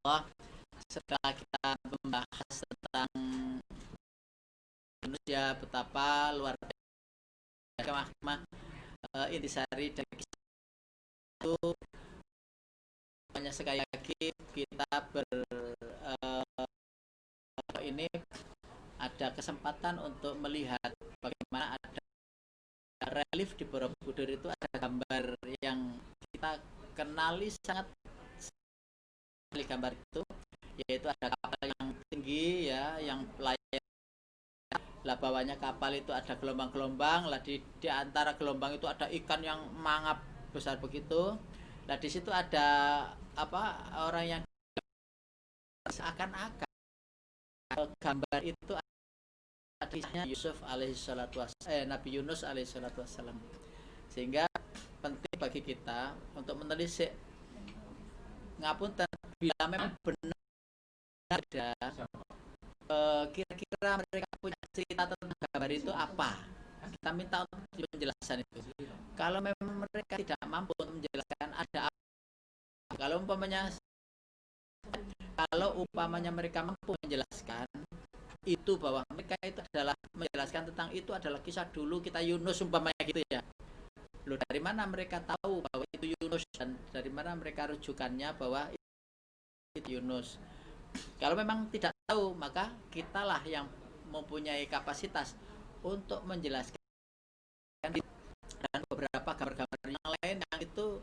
insyaallah setelah kita membahas tentang manusia betapa luar biasa intisari dari kisah itu, hanya sekali lagi kita ini ada kesempatan untuk melihat bagaimana ada relief di Borobudur. Itu ada gambar yang kita kenali sangat sekali gambar itu, yaitu ada kapal yang tinggi ya, yang layar lah, bawahnya kapal itu ada gelombang-gelombang lah, di antara gelombang itu ada ikan yang mangap besar begitu. Nah di situ ada orang yang seakan-akan gambar itu hadisnya Yusuf alaihissalatu Nabi Yunus alaihissalatu wassalam, sehingga penting bagi kita untuk menelisik ngapunten bila memang benar ada kira-kira mereka punya cerita tentang gambar itu apa, kita minta untuk penjelasan itu. Kalau memang mereka tidak mampu menjelaskan ada apa, kalau umpamanya mereka mampu menjelaskan itu, bahwa mereka itu adalah menjelaskan tentang itu adalah kisah dulu kita Yunus umpamanya gitu ya. Loh, dari mana mereka tahu bahwa itu Yunus, dan dari mana mereka rujukannya bahwa itu Yunus? Kalau memang tidak tahu, maka kitalah yang mempunyai kapasitas untuk menjelaskan, dan beberapa gambar-gambar yang lain yang itu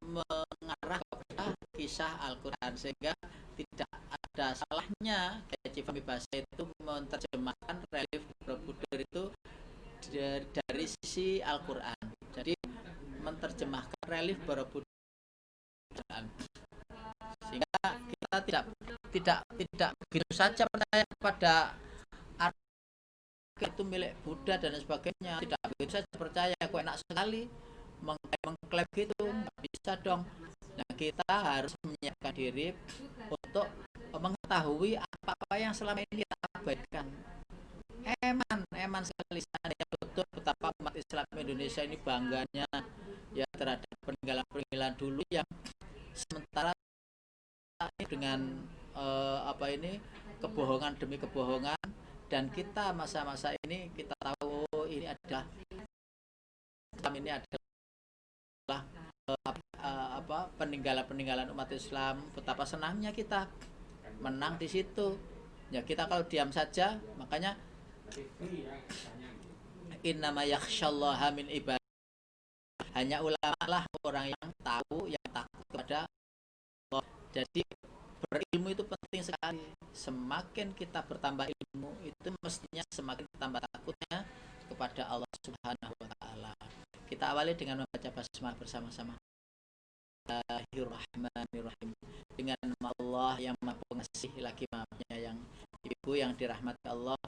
mengarah kepada kisah Al-Quran, sehingga tidak ada salahnya Kiai Fahmi Bahasa itu menerjemahkan relief Borobudur itu dari sisi Al-Quran. Jadi menerjemahkan relief Borobudur, sehingga kita tidak begitu saja percaya kepada itu milik Buddha dan sebagainya. Tidak begitu saja percaya, kok enak sekali mengklaim gitu, nggak bisa dong. Nah kita harus menyiapkan diri untuk mengetahui apa-apa yang selama ini kita abaikan. Eman sekali seandainya betul betapa umat Islam Indonesia ini bangganya ya terhadap peninggalan dulu, yang sementara dengan kebohongan demi kebohongan, dan kita masa-masa ini kita tahu ini adalah Islam, ini adalah peninggalan umat Islam. Betapa senangnya kita menang di situ. Ya kita kalau diam saja, makanya innama yakhsyallaha min ibadah, hanya ulama lah orang yang tahu, yang takut kepada Allah. Jadi berilmu itu penting sekali. Semakin kita bertambah ilmu, itu mestinya semakin bertambah takutnya kepada Allah Subhanahu wa taala. Kita awali dengan membaca basmalah bersama-sama. Bismillahirrahmanirrahim. Dengan nama Allah yang Maha Pengasih lagi Maha Penyayang. Ibu yang dirahmati Allah,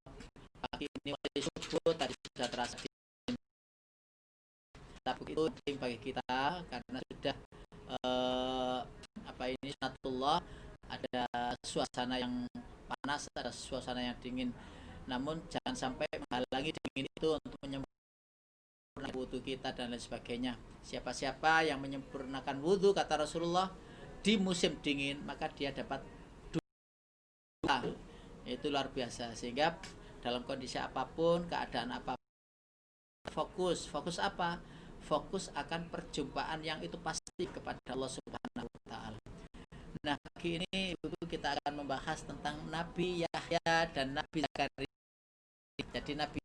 pagi ini waktu subuh tadi sudah terasa tapi itu penting bagi kita karena sudah sunatullah, ada suasana yang panas, ada suasana yang dingin. Namun jangan sampai menghalangi dingin itu untuk menyempurnakan wudhu kita dan lain sebagainya. Siapa-siapa yang menyempurnakan wudhu, kata Rasulullah, di musim dingin, maka dia dapat doa. Itu luar biasa. Sehingga dalam kondisi apapun, keadaan apapun, fokus apa? Fokus akan perjumpaan yang itu pasti kepada Allah Subhanahu wa taala. Nah, pagi ini Ibu kita akan membahas tentang Nabi Yahya dan Nabi Zakaria. Jadi Nabi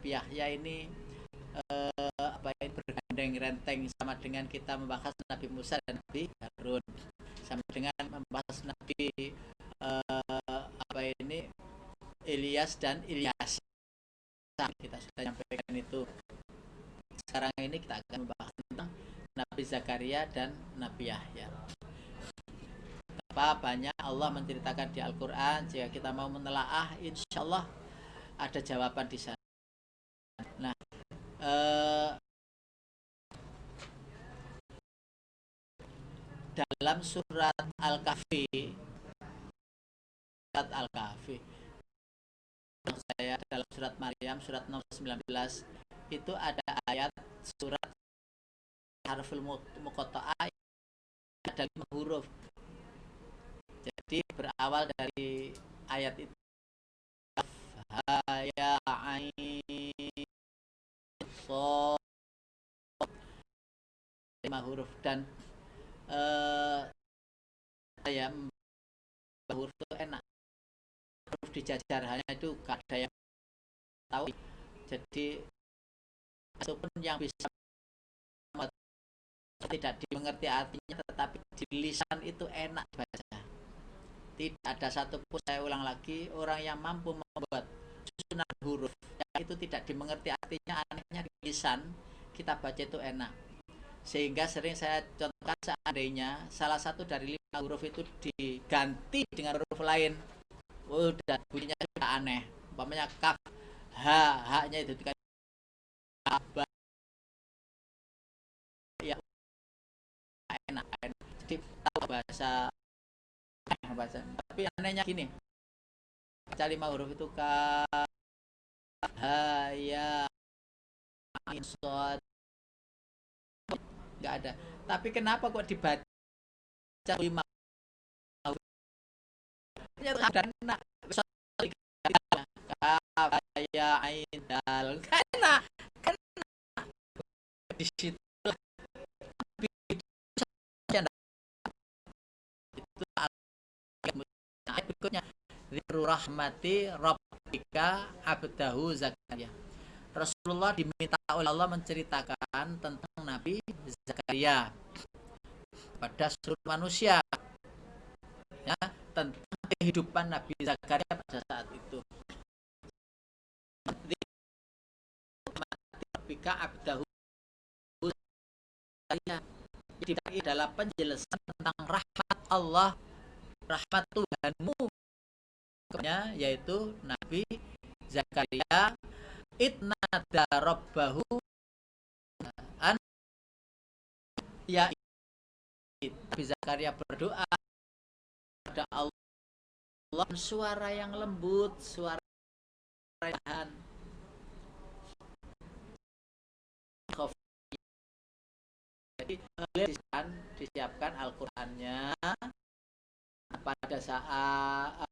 Yahya ini bergandeng renteng sama dengan kita membahas Nabi Musa dan Nabi Harun, sama dengan membahas Nabi Ilyas dan Ilyas. Kita sudah sampaikan itu. Sekarang ini kita akan membahas tentang Nabi Zakaria dan Nabi Yahya. Betapa banyak Allah menceritakan di Al-Quran, jika kita mau menelaah, insya Allah ada jawaban di sana. Nah, dalam surat Al-Kahfi, saya dalam surat Maryam, surat nomor 19, itu ada ayat surat harful muqatta'ah, ada 5 huruf. Jadi berawal dari ayat itu, ya ain so, 5 huruf. Dan saya huruf itu enak, huruf dijajar hanya itu gak ada yang tahu. Jadi itu pun yang bisa tidak dimengerti artinya, tetapi di lisan itu enak baca. Tidak ada satupun, saya ulang lagi, orang yang mampu membuat susunan huruf yang itu tidak dimengerti artinya, anehnya di lisan kita baca itu enak. Sehingga sering saya contohkan, seandainya salah satu dari 5 huruf itu diganti dengan huruf lain, udah bunyinya sudah aneh. Umpamanya kaf, ha-nya itu dikasih ba, ya enak. Jadi tahu bahasa. Tapi anehnya gini, baca 5 huruf itu kaf, ha, ya, ain, sod, nggak ada. Tapi kenapa kok dibaca 5 huruf? Ada enak. Kaf, ya, ain, dal, kena di situ. Itu ayat berikutnya, zikru rahmati rabbika abdahu Zakaria. Rasulullah diminta oleh Allah menceritakan tentang Nabi Zakaria pada seluruh manusia, ya, tentang kehidupan Nabi Zakaria pada saat itu. Rabbika abdahu Zakaria adalah penjelasan tentang rahmat Allah, rahmat Tuhanmu, yaitu Nabi Zakaria itnada rabbahu an, ya, Nabi Zakaria berdoa kepada Allah, suara yang lembut, suara yang jadi disiapkan Al-Qur'annya pada saat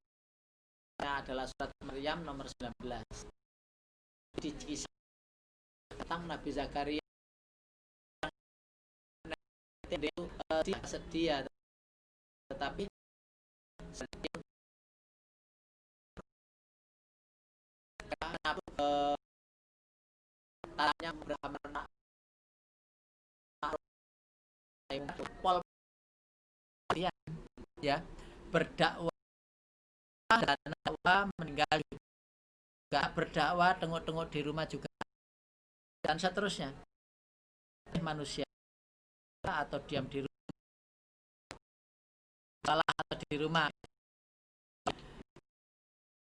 adalah surat Maryam nomor 19. Dikisah tentang Nabi Zakaria tidak sedia, tetapi tanya bersama ya, berdakwah dan dakwah, meninggal juga berdakwah, tengok-tengok di rumah juga, dan seterusnya. Manusia atau diam di rumah, salah atau di rumah,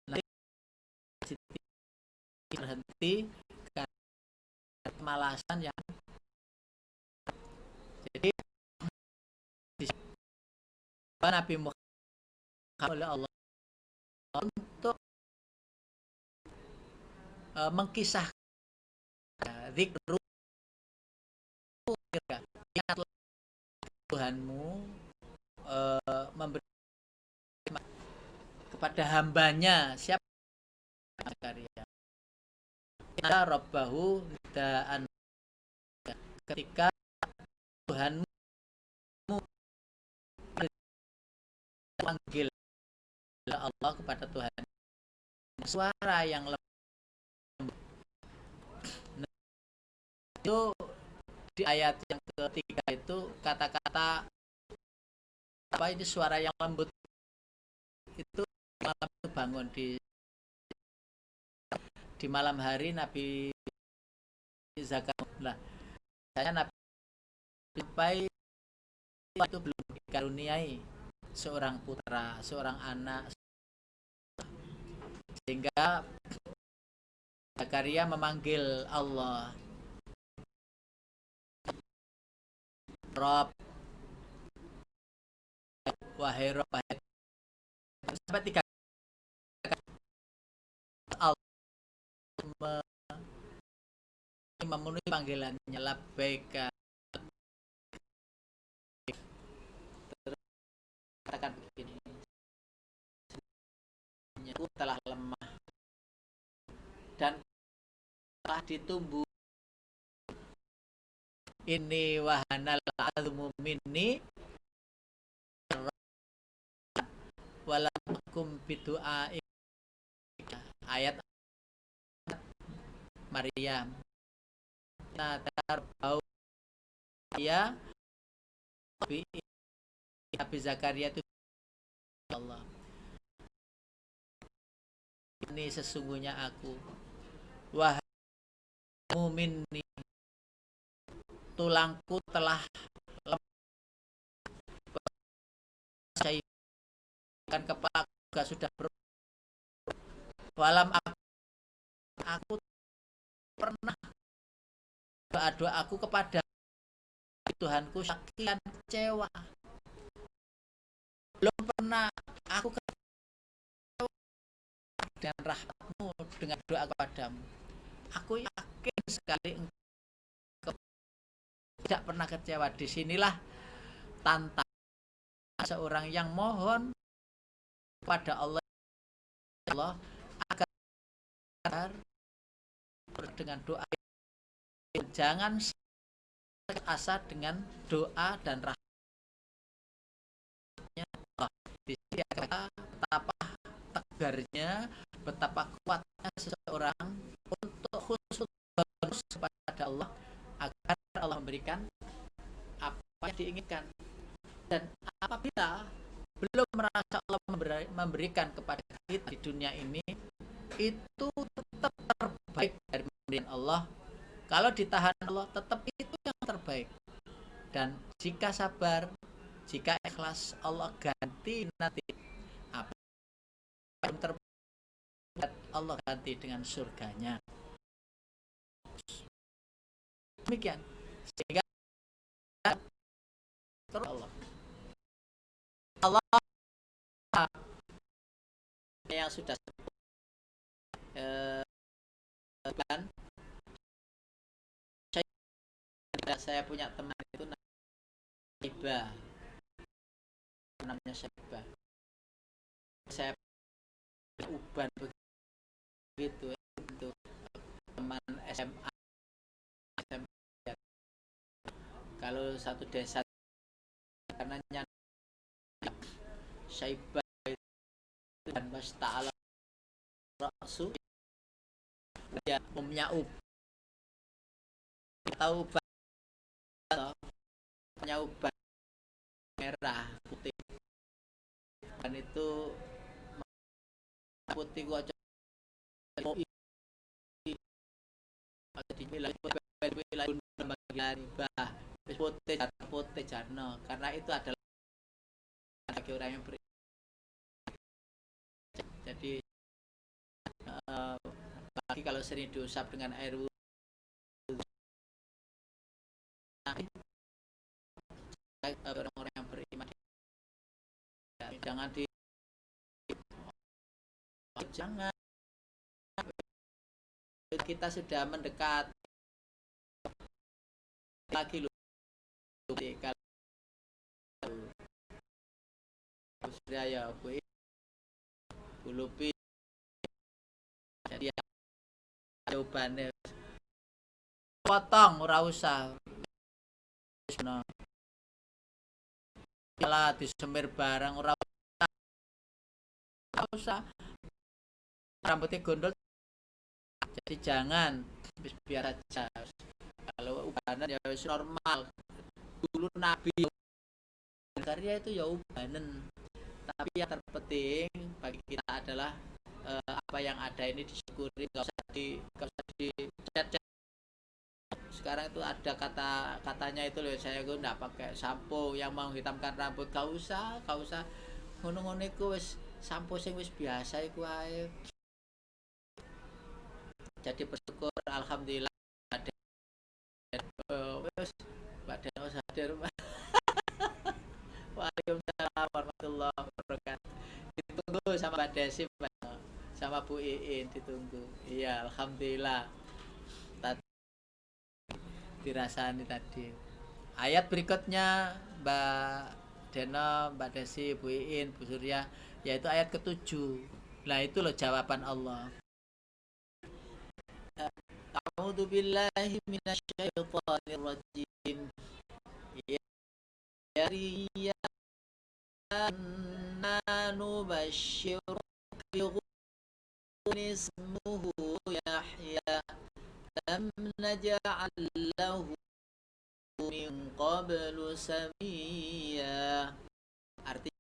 nanti berhenti karena kemalasan yang, jadi Nabi Muhammad oleh Allah untuk mengkisahkan zikru, ingatlah Tuhanmu memberi kepada hambanya, siapa Zakaria, inna rabbahu da'an, ketika Tuhanmu panggil Allah kepada Tuhan, suara yang lembut. Nah, itu di ayat yang ketiga itu kata-kata apa ini, suara yang lembut itu malam itu bangun di malam hari Nabi Zakaria. Nah, saya Nabi sampai itu belum dikaruniai seorang putra, seorang anak, sehingga Zakaria memanggil Allah, Rob, wahai Rob, sampai 3 kali Allah memenuhi panggilannya, labbaika. Terus katakan begini, telah ditumbuh. Ini wahanal azmu minni walakum bidu'a. Ayat Maryam. Nadar bau ya Abi Zakaria itu Allah. Ini sesungguhnya aku, wahai minni, tulangku telah lemah, kan kepala juga sudah walam aku pernah doa aku kepada Tuhanku sekian kecewa, belum pernah aku kecewa dengan rahmatmu dengan doa kepadamu. Aku yakin sekali engkau tidak pernah kecewa. Disinilah tantangan seorang yang mohon kepada Allah agar dengan doa, jangan asa dengan doa dan rahmatnya Allah. Di sini betapa tegarnya, betapa kuatnya seseorang untuk khusus kepada Allah agar Allah memberikan apa yang diinginkan. Dan apabila belum merasa Allah memberikan kepada kita di dunia ini, itu tetap terbaik dari pemberian Allah. Kalau ditahan Allah, tetap itu yang terbaik. Dan jika sabar, jika ikhlas, Allah ganti nanti apa yang terbaik, Allah ganti dengan surganya. Demikian. Sehingga terus Allah yang sudah kan saya punya teman itu namanya Syaiba. Saya uban begitu untuk teman SMA. Kalau satu desa karena Syaiba itu dan Mas Ta'ala Rasul dia umumnya tahu punya uban merah putih, dan itu putih gua putih jarno, karena itu adalah bagi orang yang beriman. Jadi bagi kalau sering diusap dengan air orang-orang yang beriman, jangan jangan kita sudah mendekat lagi loh. Kalau sudah ya bulupi jadi jawabannya potong ora usah malah disemir barang ora usah rambutnya gondol, jadi jangan biar aja. Kalau ubanan ya normal, dulu Nabi karya itu ya ubanan, tapi yang terpenting bagi kita adalah apa yang ada ini disyukuri, gak usah di chat. Sekarang itu ada katanya itu loh, saya gue nggak pakai sampo yang menghitamkan rambut, gak usah ngono-ngono iku wis sampo sing wis biasa iku ae. Jadi bersyukur alhamdulillah ada wis badan wis hadir. Waalaikumsalam warahmatullahi wabarakatuh. Ditunggu sama Mbak Desi sama Bu Iin, ditunggu. Iya alhamdulillah tadi dirasani tadi. Ayat berikutnya Mbak Deno, Mbak Desi, Bu Iin, Bu Surya, yaitu ayat ke-7. Nah itu loh jawaban Allah. Kamu A'udzu billahi minasyaitonir rajim. Ya Zakariya, inna nubashshiruka bighulamin ismuhu Yahya lam naj'al lahu min qablu samiyya. Artinya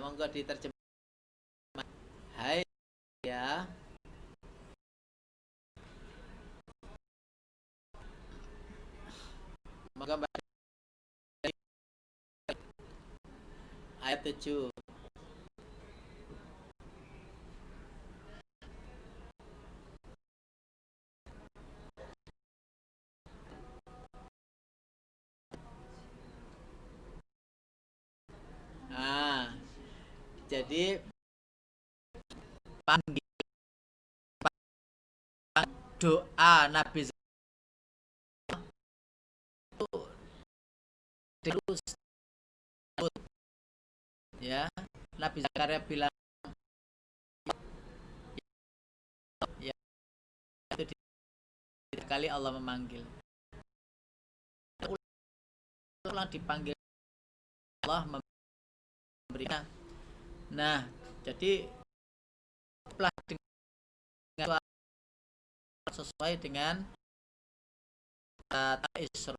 monggo diterjemah. Hai ya, monggo ayat 7. Jadi panggil doa Nabi itu terus ya. Nabi Zakaria bilang ya, itu tiga kali Allah memanggil. Ulang dipanggil Allah memberikan. Nah, jadi dengan sesuai dengan Isra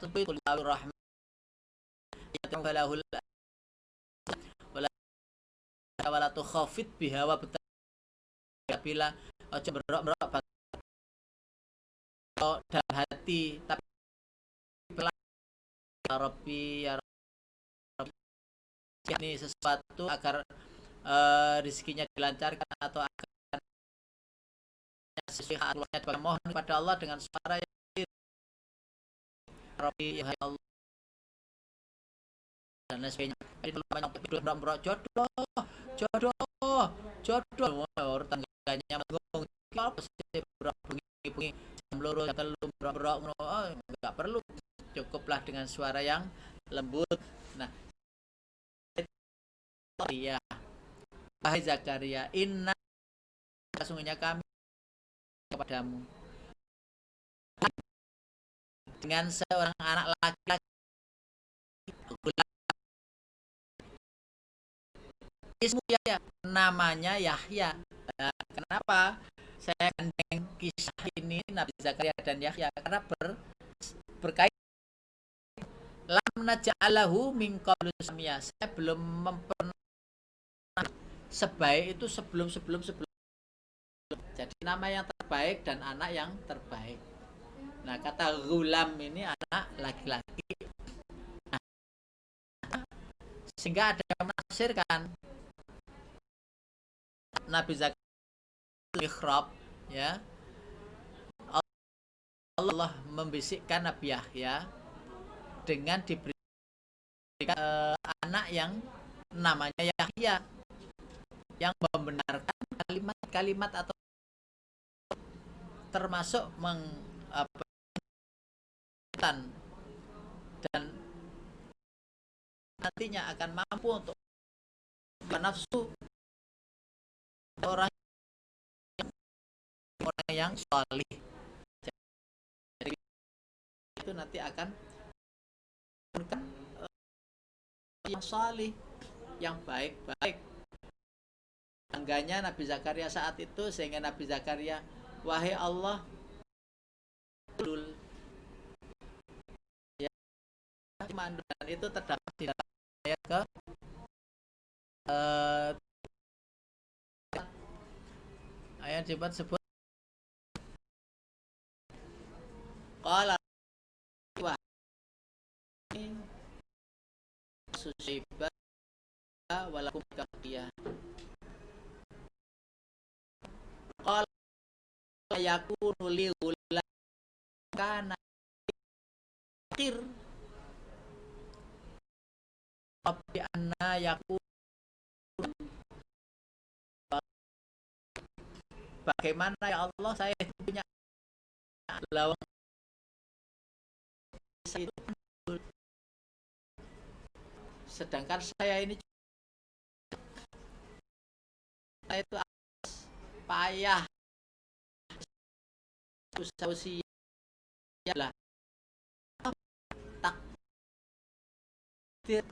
Qul rahman yatawallahul wala tukhafit biha wa bila aja berok-berok dalam hati, tapi ya Rabbi ini sesuatu agar rezekinya dilancarkan atau akan sesuai Allah, mohon kepada Allah dengan suara yang Rabbi ya Allah dan lain sebagainya. Jadi banyak jodoh tangganya menggung apa sih bunyi jam loro telu nggak perlu, cukuplah dengan suara yang lembut. Nah, ya wahai Zakaria, inna sesungguhnya kami kepadamu dengan seorang anak laki-laki ismu Yahya, namanya Yahya. Nah, kenapa saya gandeng kisah ini Nabi Zakaria dan Yahya? Karena berkait lam naj'alahu min qablu samia. Saya belum mempernah sebaik itu sebelum. Jadi nama yang terbaik dan anak yang terbaik. Nah, kata gulam ini anak laki-laki. Nah, sehingga ada yang menafsirkan Nabi Zakaria mihrab ya. Allah membisikkan Nabi Yahya dengan diberikan anak yang namanya Yahya yang membenarkan kalimat-kalimat atau termasuk dan nantinya akan mampu untuk nafsu orang yang salih. Jadi itu nanti akan yang salih, yang baik-baik. Tangganya Nabi Zakaria saat itu, sehingga Nabi Zakaria, wahai Allah, ya, dan itu terdapat di dalam ayat ke ayat disebut qala wa susiba walakum kaqiyah qala yakunu li ghulam kana akhir tapi anna yakun, bagaimana ya Allah saya punya lawang itu, sedangkan saya ini itu payah usia lah takdir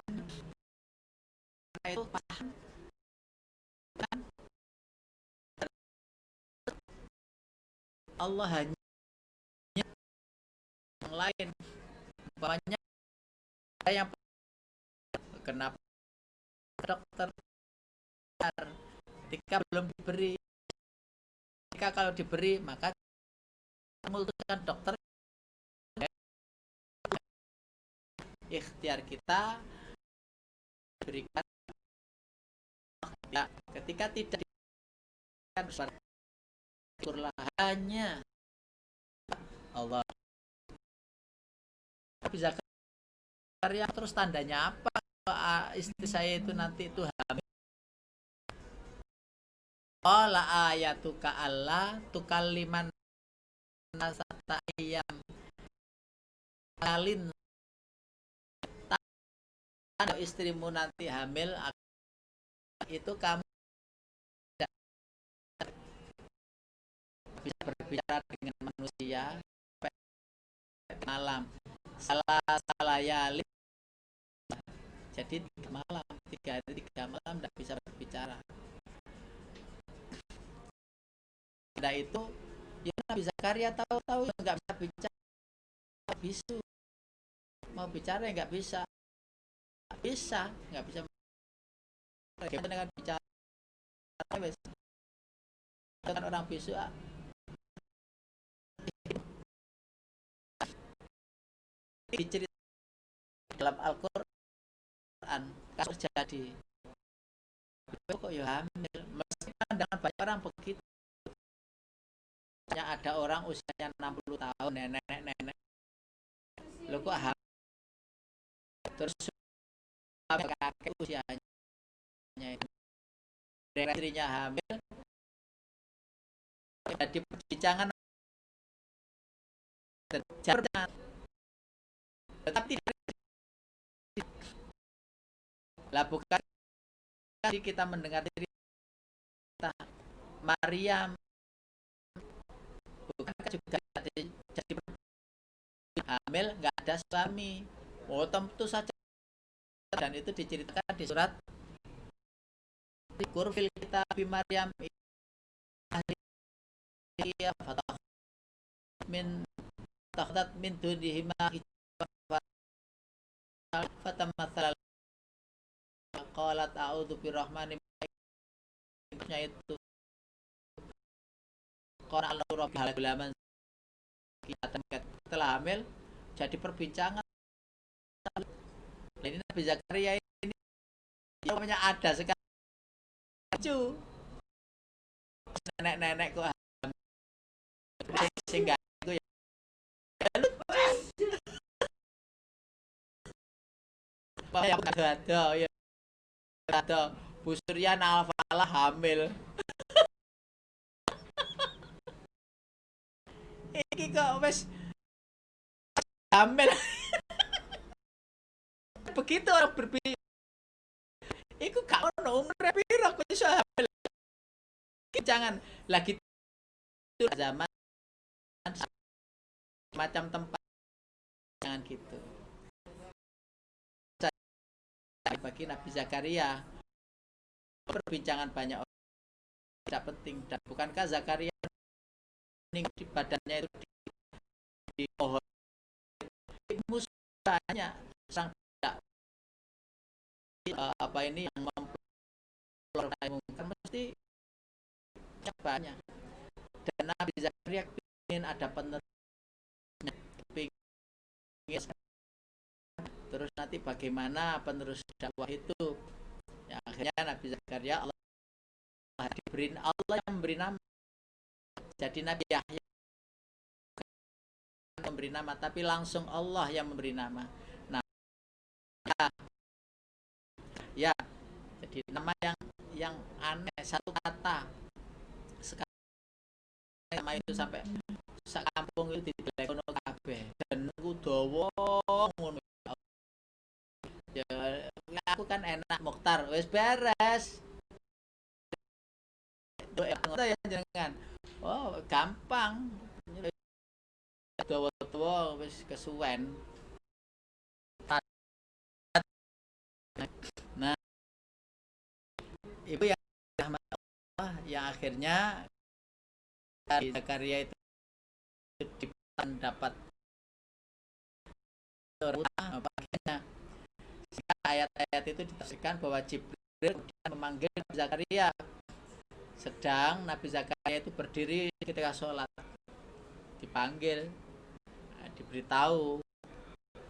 itu paham kan Allah hanya yang lain banyak yang kenapa dokter ketika belum diberi ketika kalau diberi maka memutuskan dokter ikhtiar kita berikan ya, ketika tidak diberikan syukurlah hanya Allah bisa karya terus tandanya apa istri saya itu nanti itu hamil la ayatuka Allah tukalliman nasata ayam kalin kalau istrimu nanti hamil itu kamu tidak bisa berbicara dengan manusia malam salah yali jadi 3 malam 3 hari 3 malam tidak bisa berbicara. Nah itu ya Nabi Zakaria tahu-tahu nggak bisa bicara bisu mau bicara nggak bisa nggak bisa bagaimana dengan bicara dengan orang bisu diceritakan dalam Al-Quran kasus terjadi kok ya hamil mesti pandangan banyak orang begitu ada orang usianya 60 tahun nenek lo kok hamil terus kakek usianya itu istrinya hamil jadi perbincangan tetapi lah bukan kita mendengar cerita Maryam bukankah juga jadi hamil nggak ada suami tentu saja dan itu diceritakan di surat Kurfil kita Maryam iya min dunihima fatamatsal qalat a'udzu birrahmani minka itu qala rabbil alamin kita telah hamil jadi perbincangan ini Nabi Zakaria ini namanya ada sekarang lucu nenek kok sehingga itu ya yang ada ya ada Bu Surya Alfalah hamil ini kok wes hamil begitu orang berpikir iku gak ono umur piro kok iso hamil jangan lagi itu zaman macam tempat jangan gitu bagi Nabi Zakaria perbincangan banyak orang tidak penting dan bukankah Zakaria di badannya itu di pohon musuhnya sang tidak apa ini yang mempelajari mesti banyak dan Nabi Zakaria ingin ada penerusnya terus nanti bagaimana penerus dakwah itu ya, akhirnya Nabi Zakaria Allah yang memberi nama jadi Nabi Yahya memberi nama tapi langsung Allah yang memberi nama nah ya jadi nama yang aneh satu kata sekarang nama itu sampai sakampung itu dilekno kabeh dan ku dawa ngono ya aku kan enak Mukhtar wis beres ngono ya jenengan. Oh, gampang. Dawa-dawa wis kesuwen. Nah, itu yang yang akhirnya Zakaria itu dapat bagiannya. Ayat-ayat itu ditafsirkan bahwa Jibril memanggil Zakaria, sedang Nabi Zakaria itu berdiri ketika sholat, dipanggil, diberitahu,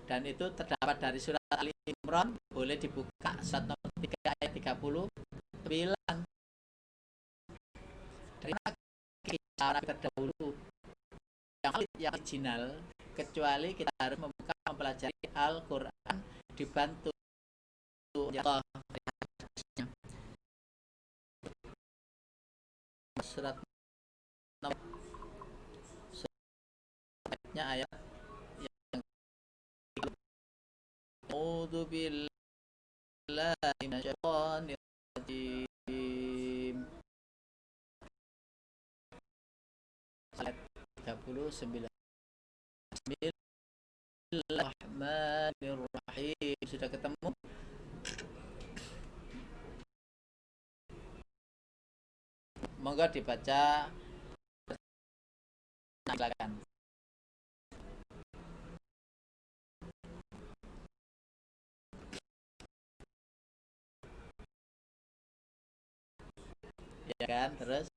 dan itu terdapat dari surat Ali Imran. Boleh dibuka surat nomor 3 ayat 30. Bilang dari kisah Nabi terdahulu yang original, kecuali kita harus membuka mempelajari Al-Quran dibantu Allah. Surat nomor suratnya ayat yang A'udzu billahi minasyaitonir rajim. Ayat 39. Bismillahirrahmanirrahim. Sudah ketemu? Monggo dibaca. Silakan. Ya kan, terus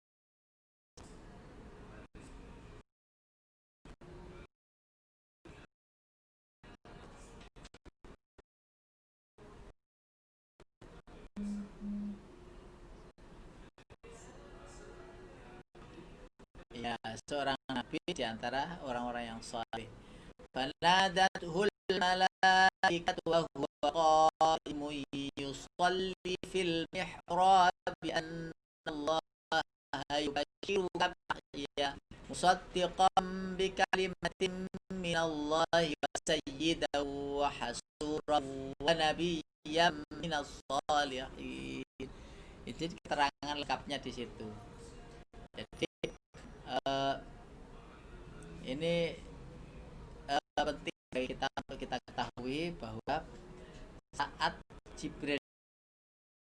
ya, seorang nabi di antara orang-orang yang saleh. Fanadathul malaikatu wa huwa qa'imun yusalli fil mihrab anna Allah yubashiruka biyahya musaddiqan bi kalimatin min Allah wa sayyidan wa hasuran wa nabiyyan minas salihin. Itu keterangan lengkapnya di situ. Jadi ini penting bagi kita untuk kita ketahui bahwa saat Jibril,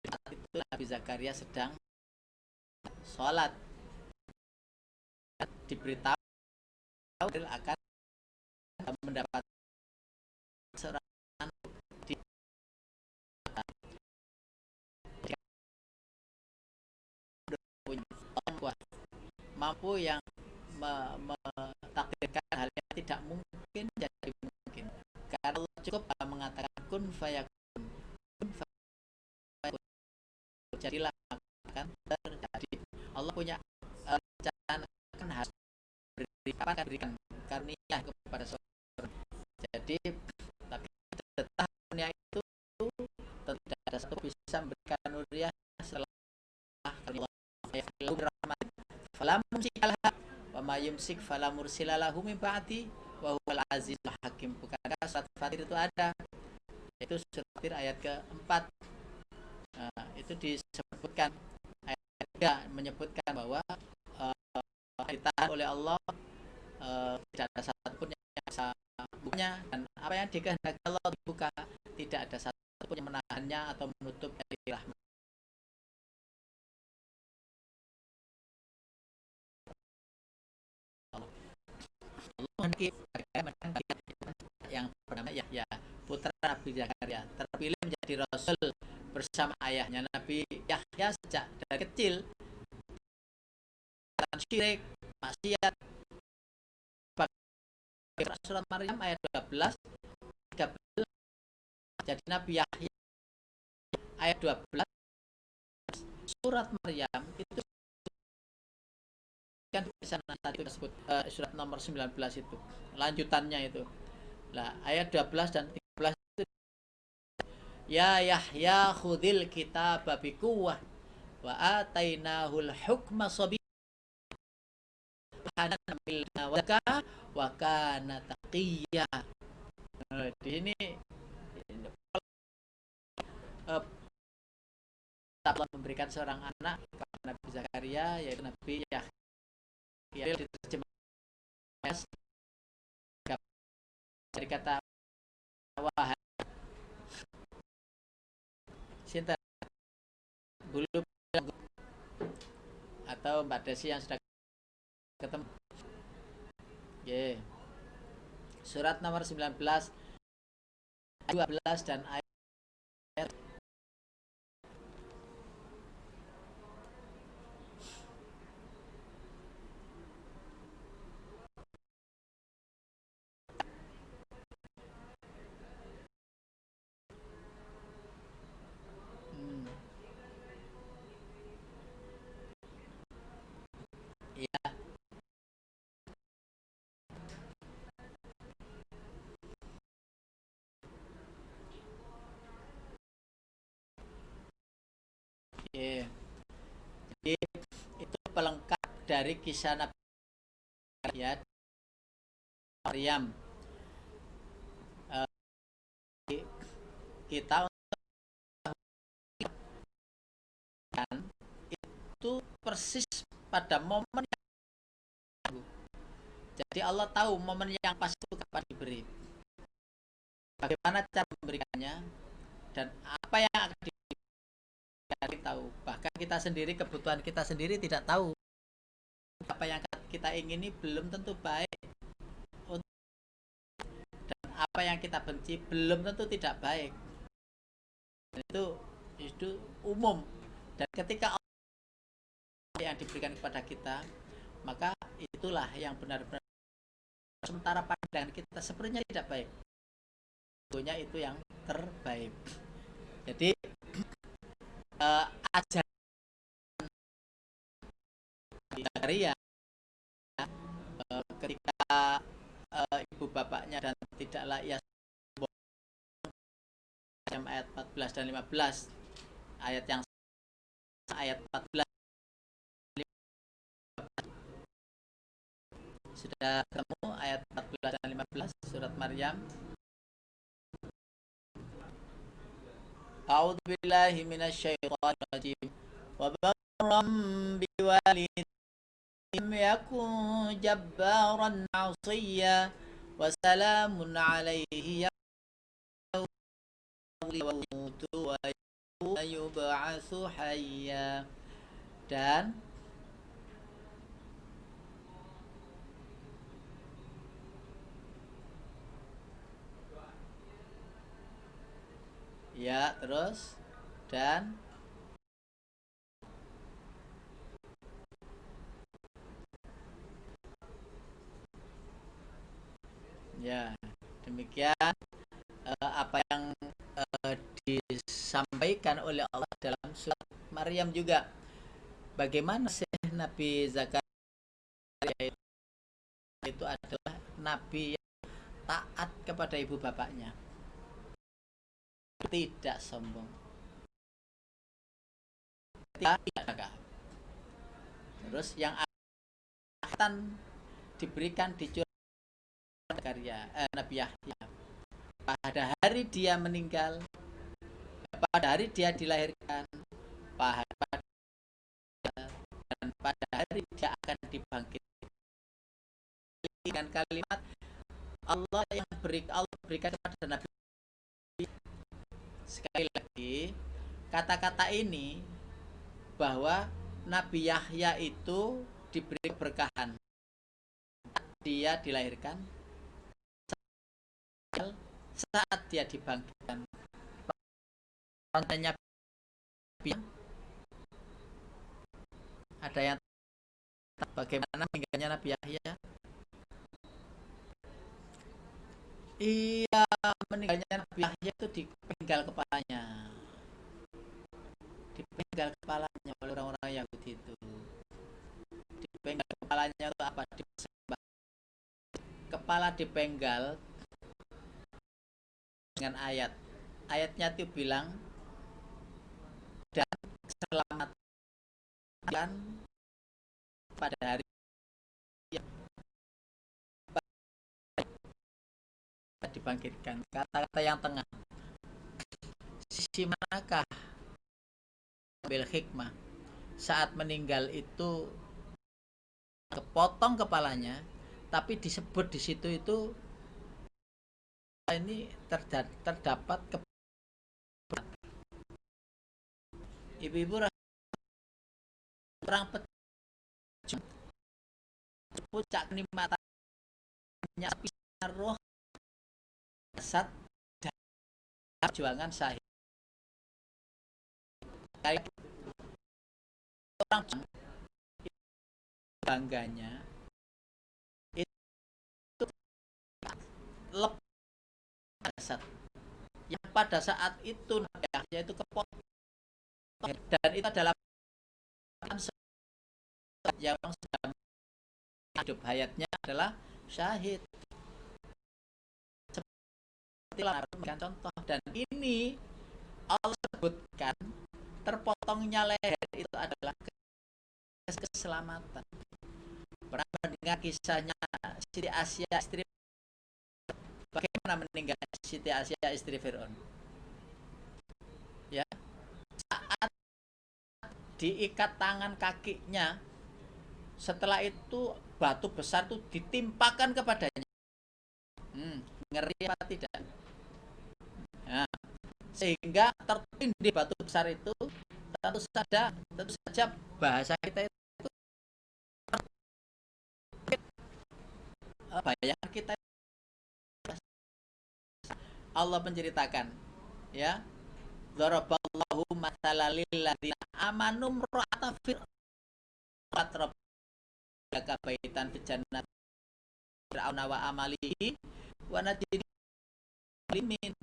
saat itu Nabi Zakaria sedang sholat, diberitahu Jibril akan mendapat seorang di mampu yang takdirkan hal yang tidak mungkin jadi mungkin, karena Allah cukup mengatakan kun fayakun, jadilah akan terjadi. Allah punya rencana kan harus berikan karunia kepada seorang. Jadi tapi tetap karunia itu tentu tidak ada satu bisa memberikan karunia setelah karunia Allah. Falam mumsikalah wa ma yumsik fala mursilalahu min ba'di wa huwal azizul hakim. Bukankah surat Fatir itu ada? Itu surat Fatir ayat keempat. Itu disebutkan ayat 3 menyebutkan bahwa ditahan oleh Allah, tidak ada satupun yang bisa bukanya, dan apa yang dikehendaki Allah dibuka, tidak ada satupun yang menahannya atau menutupnya dari rahmat. Yang bernama Yahya, putra Nabi Zakaria, terpilih menjadi rasul bersama ayahnya Nabi Yahya sejak dari kecil. Syirik, maksiat. Surat Maryam ayat 12, 13. Jadi Nabi Yahya ayat 12 surat Maryam itu kan di sana tadi disebut surat nomor 19 itu lanjutannya itu. Lah ayat 12 dan 13 itu, ya Yahya khudil kitab biquwwah wa atainahul hukma sabiyya wa kana taqiyya. Di sini Allah memberikan seorang anak kepada Nabi Zakaria, yaitu Nabi Yahya. Diterjemahkan dari kata wahai Sinta bulu atau Mbak Desi yang sudah ketemu. Surat nomor 19 12 dan ayat ya. Jadi itu pelengkap dari kisah Nabi ya Maryam. Kita itu persis pada momen yang, jadi Allah tahu momen yang pas itu kapan diberi, bagaimana cara memberikannya, dan apa yang akan diberikan tahu. Bahkan kita sendiri, kebutuhan kita sendiri tidak tahu. Apa yang kita ingini belum tentu baik, dan apa yang kita benci belum tentu tidak baik. Dan itu umum. Dan ketika yang diberikan kepada kita, maka itulah yang benar-benar, sementara pandangan kita sepertinya tidak baik, tentunya itu yang terbaik. Jadi ajaran Zakaria ketika ibu bapaknya dan tidaklah ia ayat 14 dan 15, ayat yang ayat 14 sudah ketemu, ayat 14 dan 15 surat Maryam. A'udzu billahi minasyaitonir rajim. Wa barram biwalidayhi lam yakun jabbaran 'asiyya wa salamun 'alaihi yamutu wa yub'atsu hayya. Dan ya, terus dan ya, demikian apa yang disampaikan oleh Allah dalam surat Maryam juga. Bagaimana sih Nabi Zakaria itu adalah nabi yang taat kepada ibu bapaknya, tidak sombong, tidak. Terus yang akan diberikan di karya Nabi Yahya pada hari dia meninggal, pada hari dia dilahirkan, dan pada hari dia akan dibangkitkan, dengan kalimat Allah yang berikan kepada Nabi. Sekali lagi, kata-kata ini bahwa Nabi Yahya itu diberi keberkahan dia dilahirkan, saat dia dibangkitkan. Kontennya ada yang bagaimana meninggalnya Nabi Yahya? Iya, meninggalnya Nabi Yahya itu dipenggal kepalanya. Dipenggal kepalanya oleh orang-orang Yahudi itu. Dipenggal kepalanya itu apa? Kepala dipenggal dengan ayat. Ayatnya itu bilang, dan selamatkan pada hari dibangkitkan. Kata-kata yang tengah, sisi manakah ambil hikmah. Saat meninggal itu kepotong kepalanya, tapi disebut di situ itu ini terdapat ibu-ibu orang pejuang puncak kenikmatannya pisah roh jasad dan perjuangan syahid. Kayak orang bangganya itu lepas jasad yang pada saat itu yaitu kepotong, dan itu adalah yang sedang hidup hayatnya adalah syahid. Seperti memberikan contoh, dan ini Allah sebutkan terpotongnya leher itu adalah keselamatan. Pernah mendengar kisahnya Siti Asia istri, bagaimana meninggal Siti Asia istri Fir'aun? Ya, saat diikat tangan kakinya, setelah itu batu besar itu ditimpakan kepadanya. Ngeri apa tidak? Nah, sehingga tertindih batu besar itu, tentu saja bahasa kita itu bayangan kita. Allah menceritakan, ya, Daraballahu mathalan lil ladzina amanu imra'ata fir'aun kabaitan fi jannat fir'auna wa amalihi wa najini limin.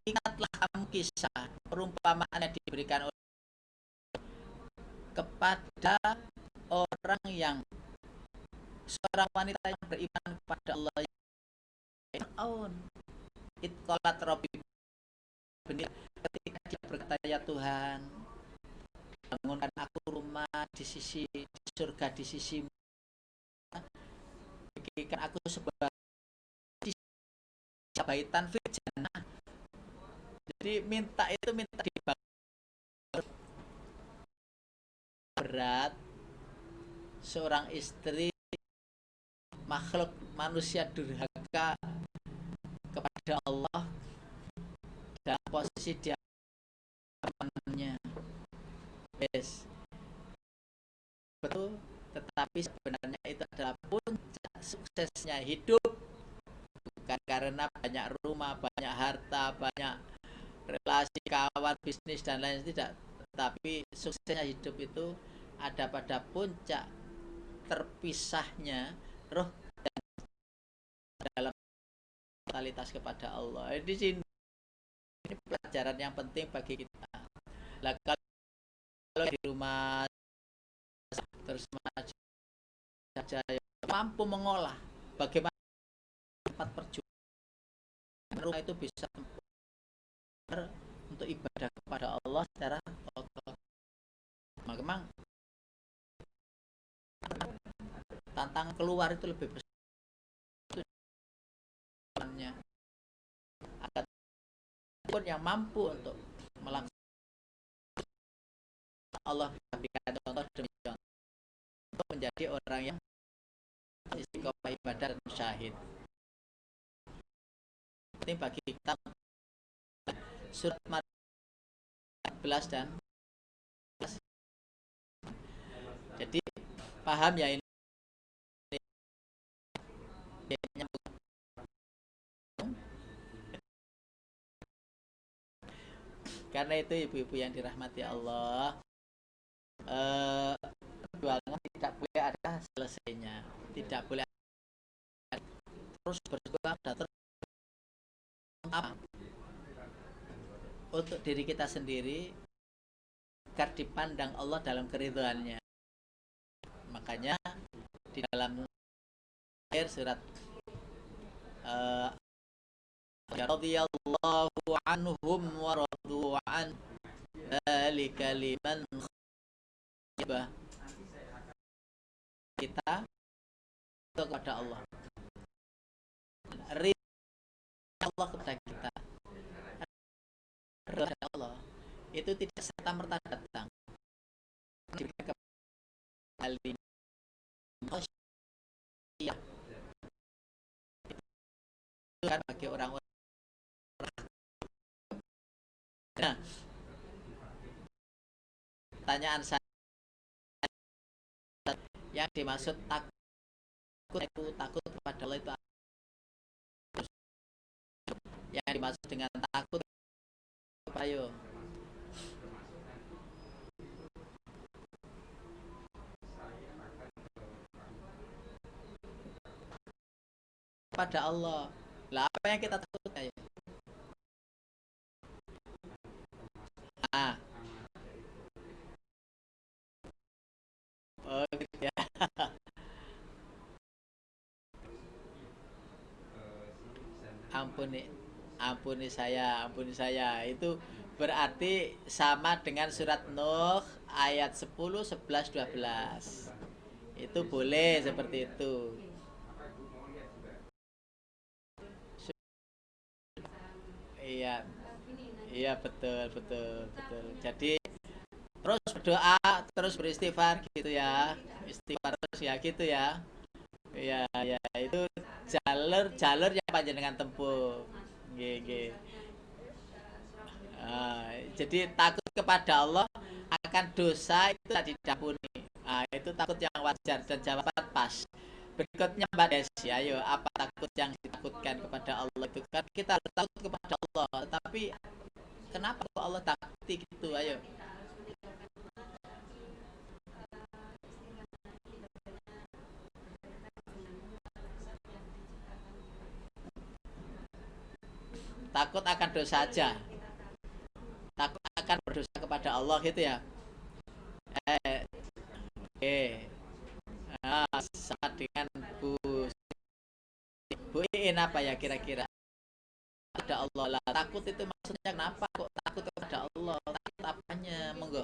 Ingatlah kamu kisah perumpamaan yang diberikan oleh kepada orang yang seorang wanita yang beriman kepada Allah, Fir'aun. Itqalat Rabbi, ketika dia berkata, ya Tuhan, bangunkan aku rumah di surga di sisimu, bikinkan aku sebuah baitan fil jannah. Jadi minta dibangun. Berat seorang istri makhluk manusia durhaka kepada Allah dalam posisi dia temannya, yes, betul. Tetapi sebenarnya itu adalah puncak suksesnya hidup, bukan karena banyak rumah, banyak harta, banyak relasi kawan, bisnis dan lain, tidak. Tetapi suksesnya hidup itu ada pada puncak terpisahnya roh dan dalam totalitas kepada Allah. Di sini ini pelajaran yang penting bagi kita. Lah kalau di rumah terus saja mampu mengolah bagaimana tempat perjuangan rumah itu bisa untuk ibadah kepada Allah secara total. Memang tantangan keluar itu lebih besar. Akan pun yang mampu untuk melakukan, Allah berikan contoh demi contoh untuk menjadi orang yang istiqomah ibadah dan syahid. Ini bagi kita surat 14 dan 15. Jadi paham ya ini karena itu ibu-ibu yang dirahmati Allah, perjuangan tidak boleh ada selesainya, tidak boleh terus berjuang dan terus untuk diri kita sendiri agar dipandang Allah dalam keridhaannya. Makanya di dalam akhir surat radhiyallahu anhum wa radu an dzalika liman khibah, kita kepada Allah, ridha Allah kepada kita, ridha Allah itu tidak serta merta datang. Diberikan kembali itu kan bagi orang-orang. Nah, pertanyaan saya yang dimaksud takut itu takut kepada Allah itu yang dimaksud dengan takut apa yo? Kepada Allah. Lah apa yang kita takut ayo? Ah, oh gitu ya. Ampuni, ampuni saya. Itu berarti sama dengan surat Nuh ayat 10, 11, 12. Itu boleh seperti itu. Iya, iya betul, betul, betul. Jadi terus berdoa, terus beristighfar gitu ya. Istighfar terus ya gitu ya. Iya, ya itu jalur yang panjenengan tempuh. Nggih, nggih. Jadi takut kepada Allah akan dosa itu tidak diampuni. Itu takut yang wajar dan jawaban pas. Berikutnya Mbak Desi, ayo apa takut yang ditakutkan kepada Allah itu kan kita harus takut kepada Allah, tapi kenapa kok Allah takuti gitu? Ayo. Takut akan dosa aja. Takut akan berdosa kepada Allah gitu ya. Eh, oke. Sama dengan Bu Bu Iin apa ya kira-kira? Ada Allah lah. Takut itu maksudnya kenapa kok takut kepada Allah? Takut apanya? Monggo.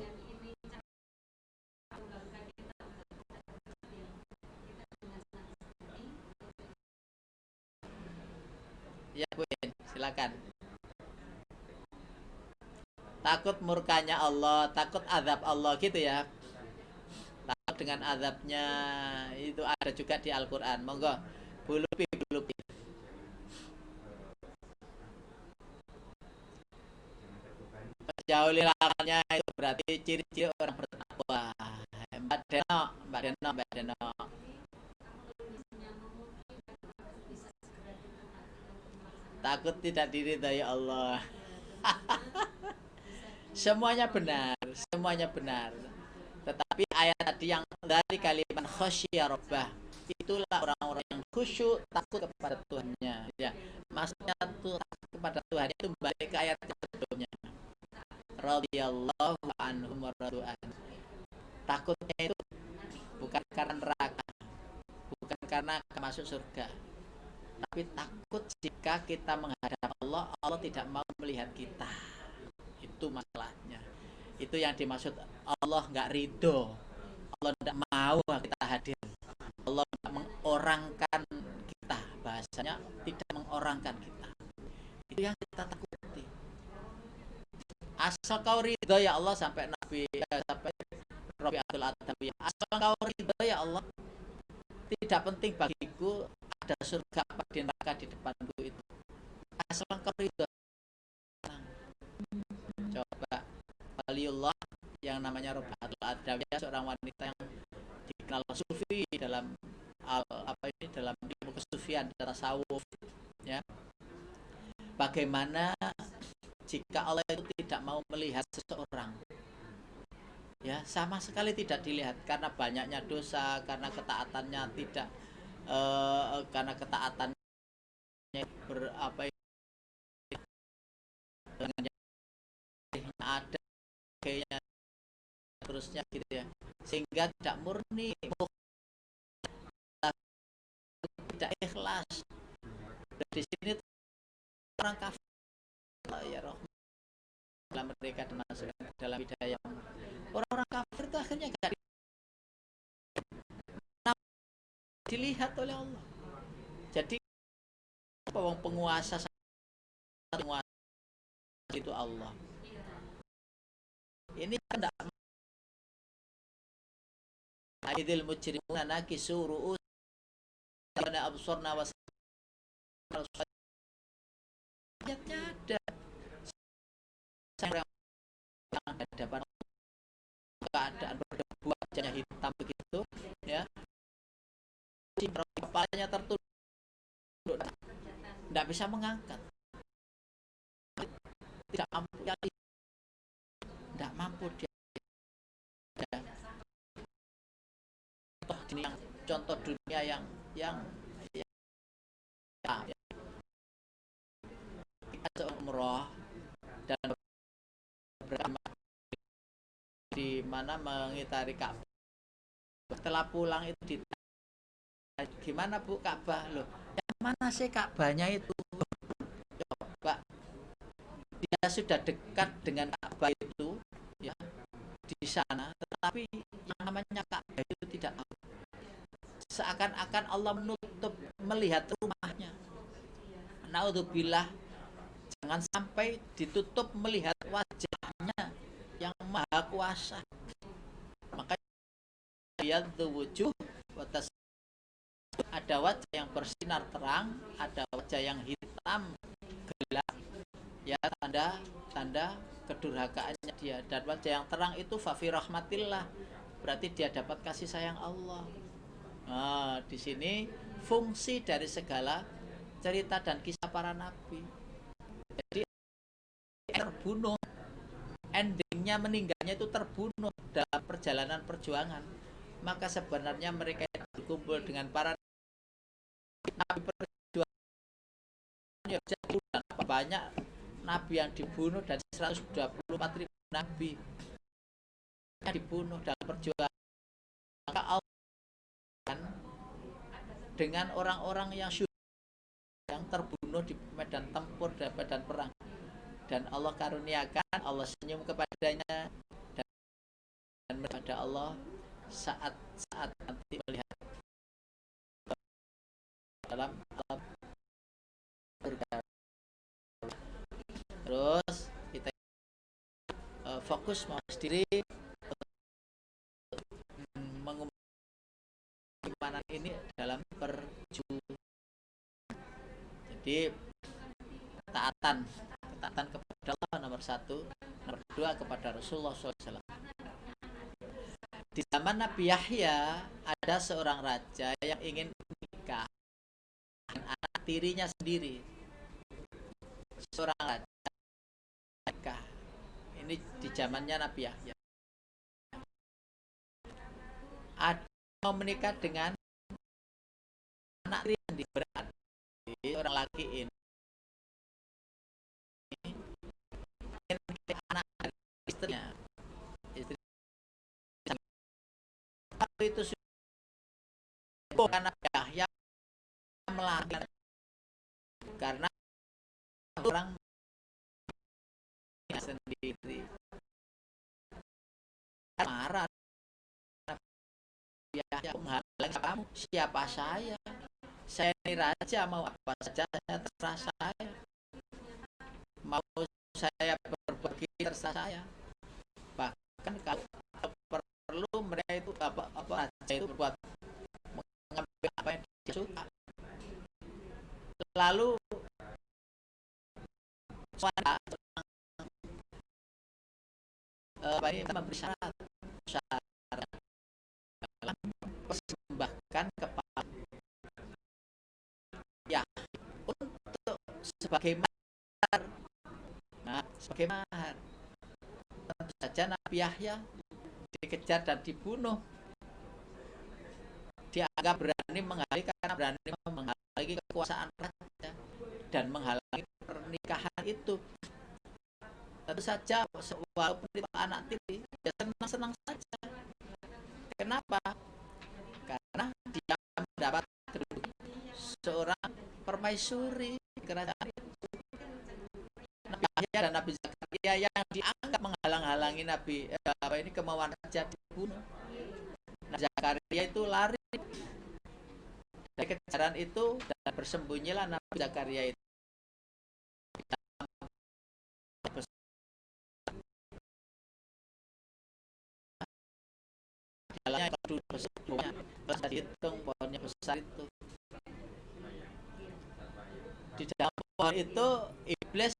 Ya Bu Iin, silakan. Takut murkanya Allah, takut azab Allah gitu ya. Takut dengan azabnya itu ada juga di Al-Qur'an. Monggo. Bulupi bulupi. Jauhi larangannya itu berarti ciri-ciri orang bertakwa. Mbak Deno, Mbak Deno, Mbak Deno. Takut tidak diridhai Allah. Semuanya benar, semuanya benar. Tetapi ayat tadi yang dari kalimat khasyia rabbah, itulah orang-orang yang khusyuk takut kepada Tuhannya. Ya, maksudnya tuh takut kepada Tuhan itu balik ke ayat sebelumnya. Radhiyallahu anhum waradu'an. Takutnya itu bukan karena neraka, bukan karena masuk surga, tapi takut jika kita menghadap Allah, Allah tidak mau melihat kita. Itu masalahnya. Itu yang dimaksud Allah nggak ridho. Allah tidak mau kita hadir. Allah tidak mengorangkan kita. Bahasanya tidak mengorangkan kita. Itu yang kita takuti. Asal kau ridho ya Allah sampai Nabi sampai Rabi'atul Adawiyah. Asal kau ridho ya Allah. Tidak penting bagiku ada surga apa di neraka di depanku itu. Asal kau ridho. Coba waliullah yang namanya Rabi'atul Adawiyah, seorang wanita yang dikenal sufi dalam apa ini dalam ilmu kesufian dan tasawuf ya. Bagaimana jika Allah itu tidak mau melihat seseorang, ya sama sekali tidak dilihat karena banyaknya dosa, karena ketaatannya tidak karena ketaatannya berapa dengan yang ada kayaknya terusnya gitu ya, sehingga tidak murni, tidak ikhlas. Dan di sini orang kafir ya roh dalam mereka termasuk dalam hidayah. Orang-orang kafir itu akhirnya gak dilihat oleh Allah. Jadi penguasa itu Allah. Ini tidak Aidil mujrimuna nakisu ru'us karena absurna was ayatnya ada yang hadapan keadaan berdebu wajahnya hitam begitu ya, kepalanya tertunduk tidak bisa mengangkat, tidak mampu ya, tidak mampu dia ya. Contoh dunia yang ya, kita umroh dan di mana mengitari Ka'bah. Setelah pulang itu gimana Bu Ka'bah loh? Yang mana sih Ka'bahnya itu? Coba dia sudah dekat dengan Ka'bah itu ya di sana, tetapi yang namanya Ka'bah itu tidak tahu. Seakan-akan Allah menutup melihat rumahnya. Naudzubillah, jangan sampai ditutup melihat wajahnya yang maha kuasa. Makanya yadzu wujuh watas, ada wajah yang bersinar terang, ada wajah yang hitam gelap ya, tanda kedurhakaannya dia. Dan wajah yang terang itu fafi rahmatillah, berarti dia dapat kasih sayang Allah. Nah, di sini fungsi dari segala cerita dan kisah para nabi. Jadi terbunuh, endingnya meninggalnya itu terbunuh dalam perjalanan perjuangan. Maka sebenarnya mereka berkumpul dengan para nabi perjuangan ya, banyak nabi yang dibunuh dan 124.000 nabi yang dibunuh dalam perjuangan. Maka Allah dengan orang-orang yang terbunuh di medan tempur dan medan perang, dan Allah karuniakan, Allah senyum kepadanya dan kepada Allah saat nanti melihat dalam surga. Terus kita fokus mawas diri mengumumkan ini dalam perjuangan. Jadi ketaatan kepada Allah nomor 1, nomor 2 kepada Rasulullah SAW. Di zaman Nabi Yahya ada seorang raja yang ingin menikah dengan anak tirinya sendiri. Seorang raja menikah. Ini di zamannya Nabi Yahya. Ada mau menikah dengan anak tiri yang diberani orang laki ini. Anak istrinya, itu bukan Yahya melarang karena orang sendiri marah. Yahya menghalang kamu, siapa saya ini raja, mau apa saja terserah saya, mau saya berbagi terserah saya. Bahkan kalau perlu mereka itu apa raja itu buat mengambil apa yang dia suka. Lalu ini memberi syarat persembahkan kepada ya untuk sebagai mahar. Nah, sebagai mahar tentu saja Nabi Yahya dikejar dan dibunuh. Dianggap berani menghalangi kekuasaan raja dan menghalangi pernikahan itu. Tentu saja walaupun itu anak tiri, dia senang-senang saja. Kenapa? Karena dia mendapat seorang permaisuri kerajaan itu. Nabi Yahya dan Nabi Zakaria yang dianggap menghalang-halangi ini kemauan raja dibunuh. Nabi Zakaria itu lari dari kejaran itu dan bersembunyilah Nabi Zakaria itu dulu sebelumnya bisa dihitung pohonnya besar itu. Di dalam pohon itu iblis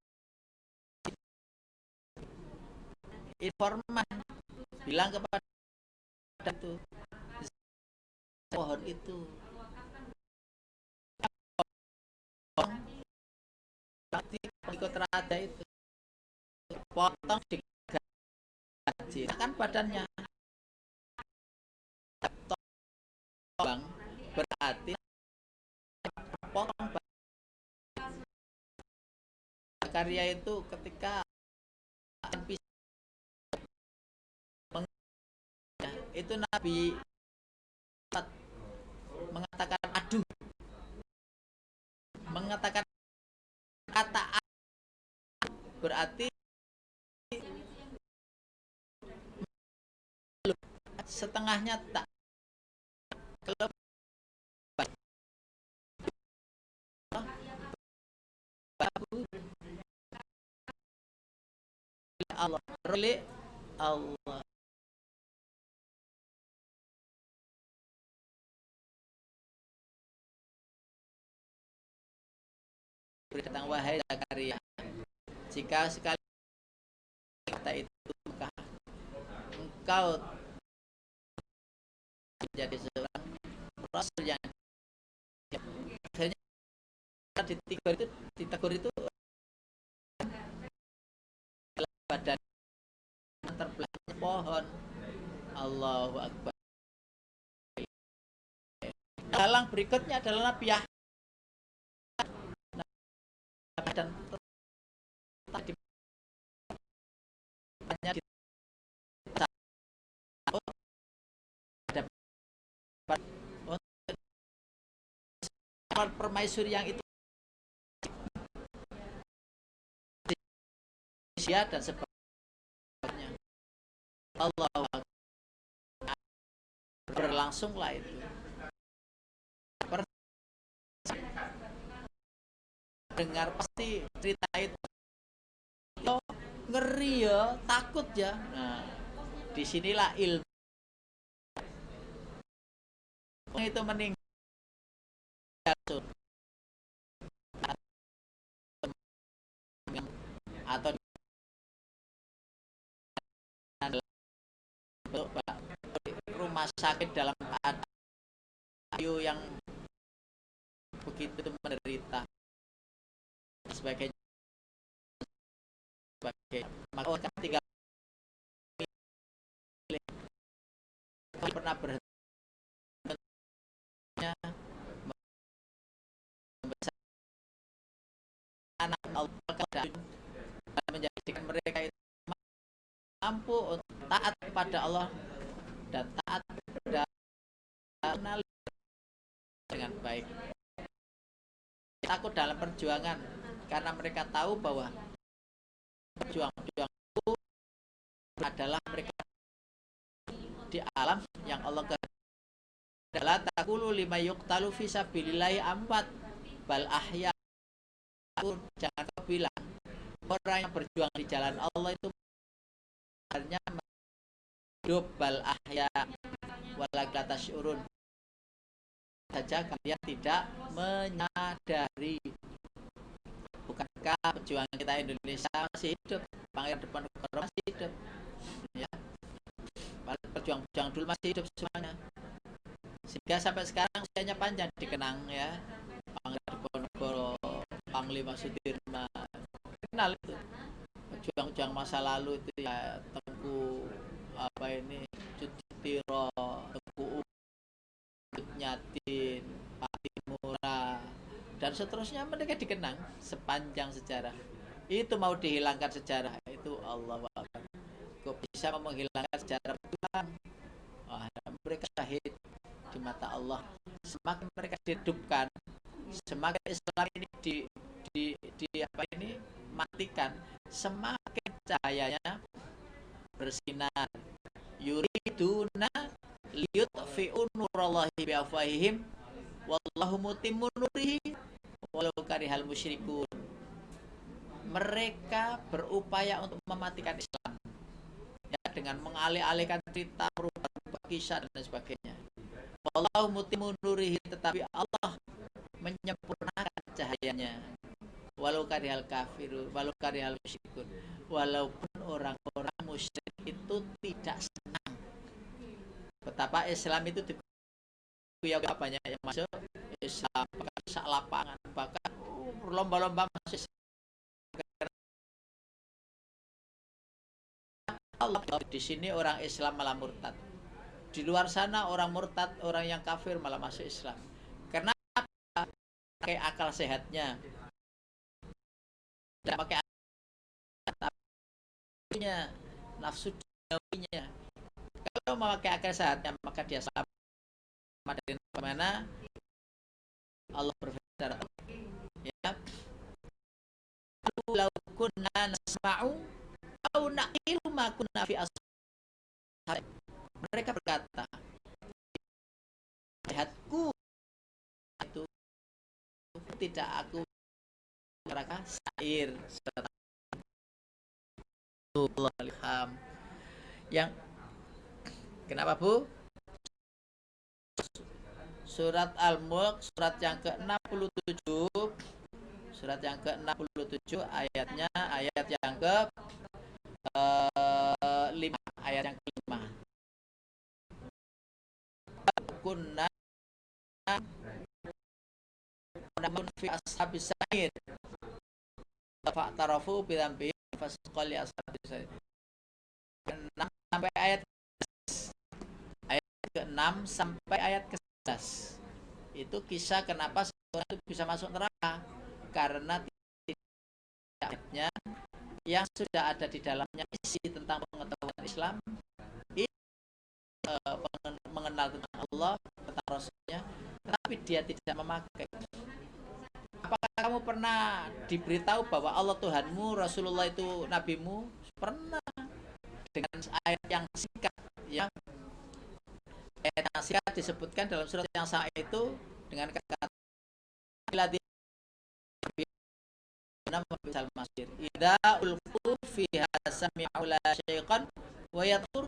informan bilang kepada itu pohon itu pengikut raja itu potong digaji kan badannya bang berarti potong karya itu ketika itu Nabi mengatakan aduh, mengatakan kata berarti setengahnya tak kalau Allah reli Allah berkata wahai Zakaria, jika sekali kata itu maka engkau menjadi seorang rasul yang akhirnya ditegur itu badan terbelakang pohon. Allahu Akbar. Halang berikutnya adalah Nabi Yahya dan tadi banyak permaisuri yang itu dan sebagainya. Allah berlangsunglah itu. Dengar pasti cerita itu oh, ngeri ya, takut ya. Nah, disinilah ilmu itu meninggal atau rumah sakit dalam keadaan yang begitu menderita sebagai maka orang tinggal pernah berhenti anak Allah menjadikan mereka itu mampu untuk taat kepada Allah dan taat kepada dengan baik. Takut dalam perjuangan karena mereka tahu bahwa perjuangan itu adalah mereka di alam yang Allah kehendaki. Adalah taqulu lima yuqtalu fi sabilillahi amwat bal ahya. Jangan kau bilang orang yang berjuang di jalan Allah itu hanya hidup bal ahya walakin tasyurun. Saja kalian tidak menyadari. Bukankah pejuang kita Indonesia masih hidup, Pangeran Diponegoro masih hidup ya, pejuang-pejuang dulu masih hidup semuanya, sehingga sampai sekarang usianya panjang dikenang ya. Pangeran Diponegoro, Panglima Sudirman, kenal itu pejuang-pejuang masa lalu itu ya, Tengku apa ini Cutiro, Tengku Nyatin, Patimura dan seterusnya, mereka dikenang sepanjang sejarah. Itu mau dihilangkan sejarah itu Allah Akbar. Kok bisa menghilangkan sejarah perjuangan? Mereka syahid di mata Allah. Semakin mereka dihidupkan, semakin Islam ini di apa ini matikan, semakin cahayanya bersinar. Yuriduna liyutfi'u nurallahi biafwahihim wallahu mutimmu nurihi walau karihal musyrikun. Mereka berupaya untuk mematikan Islam ya, dengan mengalih-alihkan cerita, merubah kisah dan sebagainya. Wallahu mutimmu nurihi, tetapi Allah menyempurnakan cahayanya. Walau karihal kafiru, walau karihal musyrikun, walaupun orang-orang musyrik itu tidak senang. Betapa Islam itu digoyah banyak yang masuk Islam, bahkan sak lapangan, bahkan lomba-lomba masuk Islam. Allah di sini orang Islam malah murtad. Di luar sana orang murtad, orang yang kafir malah masuk Islam. Karena pakai akal sehatnya, tidak pakai akalnya, nafsu duniawinya. Kalau memakai akal sehatnya, maka dia selamat dari mana Allah berfirman, ya, law kunna nasma'u aw naqilu ma kunna fi ashab. Mereka berkata, sehatku itu tidak aku neraka sair serta ilham. Yang kenapa Bu? Surat Al-Mulk, surat yang ke-67, surat yang ke-67 ayatnya ayat yang ke-5, ayat yang ke-5. Kunna namun fi ashabis sa'ir fa'tarafu bi dzambihim fasqal li ashabis sa'ir. 6 sampai ayat ke-6 sampai ayat ke-11. Itu kisah kenapa seorang itu bisa masuk neraka, karena tidaknya yang sudah ada di dalamnya isi tentang pengetahuan Islam, mengenal tentang Allah, tentang Rasulnya, tetapi dia tidak memakai. Apakah kamu pernah diberitahu bahwa Allah Tuhanmu, Rasulullah itu nabimu? Pernah, dengan ayat yang singkat, ya. Ayat yang singkat disebutkan dalam surat yang sama itu dengan kata idza ulqu fiha sami'u la syaiqan wa yatur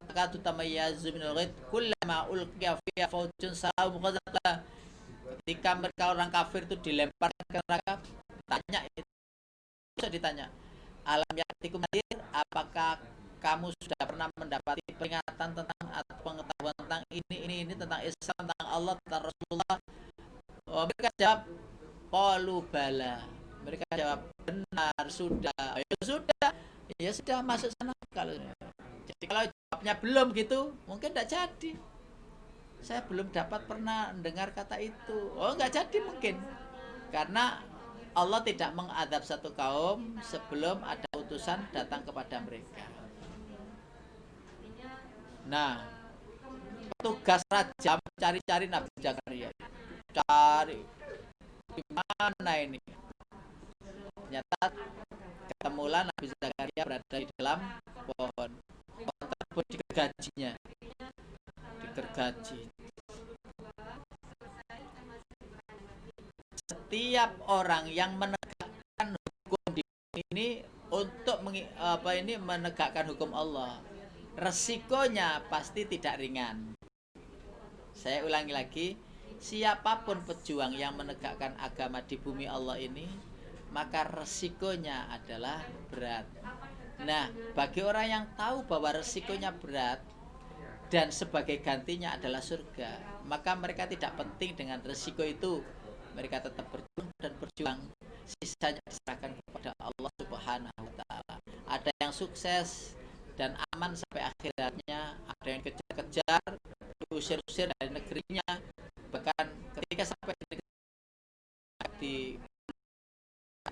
takatu tamayyazu minal ghid kullama ulqiya fiha faujun sa'um qadzata. Ketika mereka orang kafir itu dilempar ke neraka, tanya itu, bisa ditanya, alam ya'tikum nadhir, apakah kamu sudah pernah mendapati peringatan tentang atau pengetahuan tentang ini tentang Islam, tentang Allah, tentang Rasulullah? Mereka jawab qalu bala. Mereka jawab benar, sudah. Ya sudah masuk sana. Jadi kalau jawabnya belum gitu, mungkin tidak jadi. Saya belum dapat pernah mendengar kata itu. Oh, nggak jadi mungkin. Karena Allah tidak mengadab satu kaum sebelum ada utusan datang kepada mereka. Nah, tugas raja mencari-cari Nabi Zakaria. Cari di mana ini? Ternyata ketemulah Nabi Zakaria berada di dalam pohon tersebut, digergajinya, digergaji. Setiap orang yang menegakkan hukum di ini untuk menegakkan hukum Allah, resikonya pasti tidak ringan. Saya ulangi lagi, siapapun pejuang yang menegakkan agama di bumi Allah ini, maka resikonya adalah berat. Nah, bagi orang yang tahu bahwa resikonya berat dan sebagai gantinya adalah surga, maka mereka tidak penting dengan resiko itu. Mereka tetap berjuang, sisanya diserahkan kepada Allah Subhanahu wa Ta'ala. Ada yang sukses dan aman sampai akhiratnya, ada yang kejar-kejar, diusir-usir dari negerinya, bahkan ketika sampai di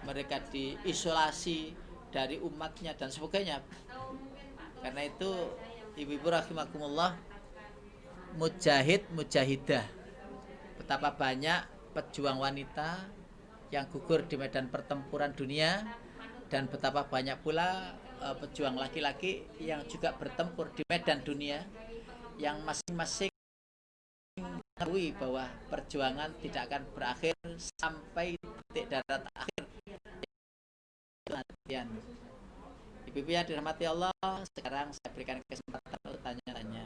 mereka diisolasi dari umatnya dan sebagainya. Karena itu ibu-ibu rahimakumullah, mujahidah, betapa banyak pejuang wanita yang gugur di medan pertempuran dunia, dan betapa banyak pula pejuang laki-laki yang juga bertempur di medan dunia, yang masing-masing mengetahui bahwa perjuangan tidak akan berakhir sampai titik darat akhir latihan. Ibu-ibu yang dirahmati Allah, sekarang saya berikan kesempatan untuk tanya-tanya.